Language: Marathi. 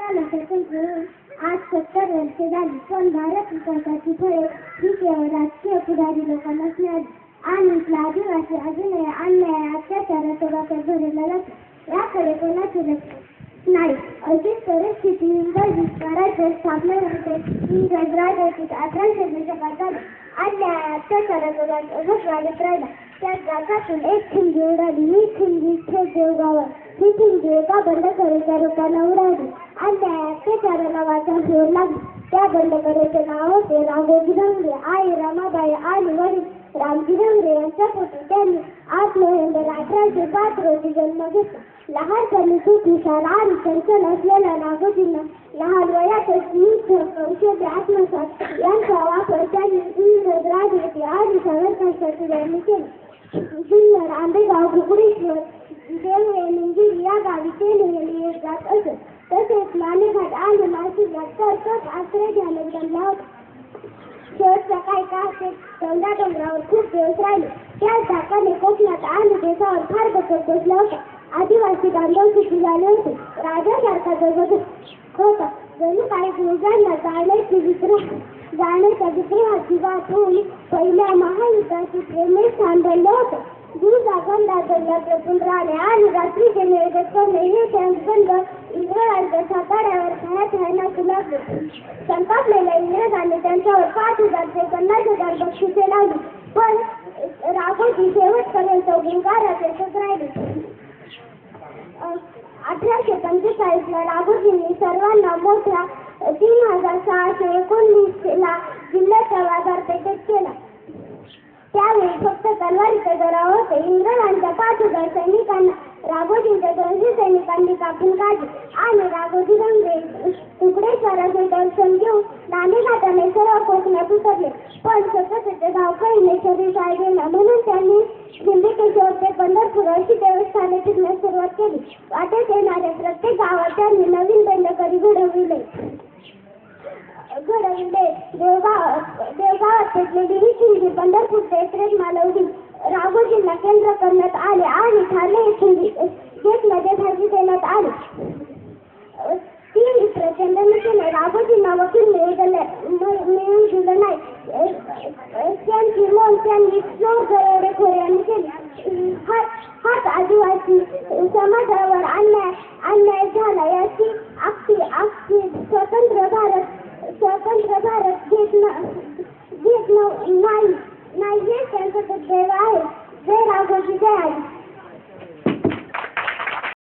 आज 70 वर्षे झाली, पण भारत विकासाची फळे ही केवळ राजकीय पुढारी लोकांनाच मिळाली. आणि इथला आदिवासी अजूनही अन्याय अत्याचाराचा वापर भरलेला जातो. याकडे कोणाचे लक्ष नाही. अशीच परिस्थिती इंग्रज स्वराज्य स्थापनेनंतर इंग्रज राजवटीत 1800 दशकात झाली. अन्याय अत्याचाराचा वाढत राहिला. त्या जागातून एक ठिणगी उडाली. ही ठिणगी थेट देवगावर. ही ठिणगी एका बंडखोरीच्या रूपाने उडाली. अन्याय अत्याचाराला वाचा जोर लागली. त्या बंडखोरीचे नाव होते राघोजी भांगरे. आई रमाबाई आणि वडील रामजी भांगरे यांच्या पोटी त्यांनी 8 नोव्हेंबर 1805 रोजी जन्म घेतला. लहानपणी खूप हुशार आणि चंचल असलेल्या राघोजींना लहान वयातच कौशल्य आत्मसात यांचा वापर त्यांनी इंग्रज राजवटी आणि सावरकांसाठी यांनी केला. जुन्नर, आंबेगाव, कुकुडेश्वर, देवळे, निंगिरी या गावी ते नेहमी येत जात असत. तसेच मानेघाट आणि माळशिरस तर आश्रय घ्यायला जमला होता. शेवटच्या काही काळ ते डोंगरावर खूप दिवस राहिले. त्या झाकाने कोकणात आणि देशावर फार बदल बसला होता. आदिवासी बांधव सुखी झाले होते. राजासारखा जगत होता. जणू काही गुरुजांना जाण्याच्या विग्रहाची वाट होऊन पहिल्या महायुद्धाची प्रेमे स्थान बनलं होतं. दुजागंधा दर्यात लपून राहणे आणि रात्रीचे निवेदन करणे हे त्यांबंद इंग्रजांच्या साताऱ्यावर छाया लागले. संतापलेल्या इंग्रजांनी त्यांच्यावर 5000 ते 50,000 बक्षिसे लावली. पण राघोजी शेवटपर्यंत गुंगाराचेच राहिले. 1845 ला राघोजींनी सर्वांना मोठ्या 3619 ला जिल्ह्याच्या बाजारपेठेत केला. त्यावेळी फक्त तलवारीचे गराव होते. इंग्रजांच्या 5000 सैनिकांना राघोजींच्या 200 सैनिकांनी कापून काढले आणि राघोजी भांगरे कुकुडेश्वराचे दर्शन घेऊन नाणेघाटाने सर्व कोकणात उतरले. पण स्वतःचे धावपळीने शरीर टाळलेला म्हणून त्यांनी सिंदखेड ते पंढरपूर अशी देवस्थाने फिरण्यास सुरुवात केली. वाटेत येणाऱ्या प्रत्येक गावात त्यांनी नवीन बंडखोरी घडविले. देवगावात पेटलेली ही ठिणगी पंढरपूर ते एक्रेट मालवली राघोजींना केंद्र करण्यात आले आणि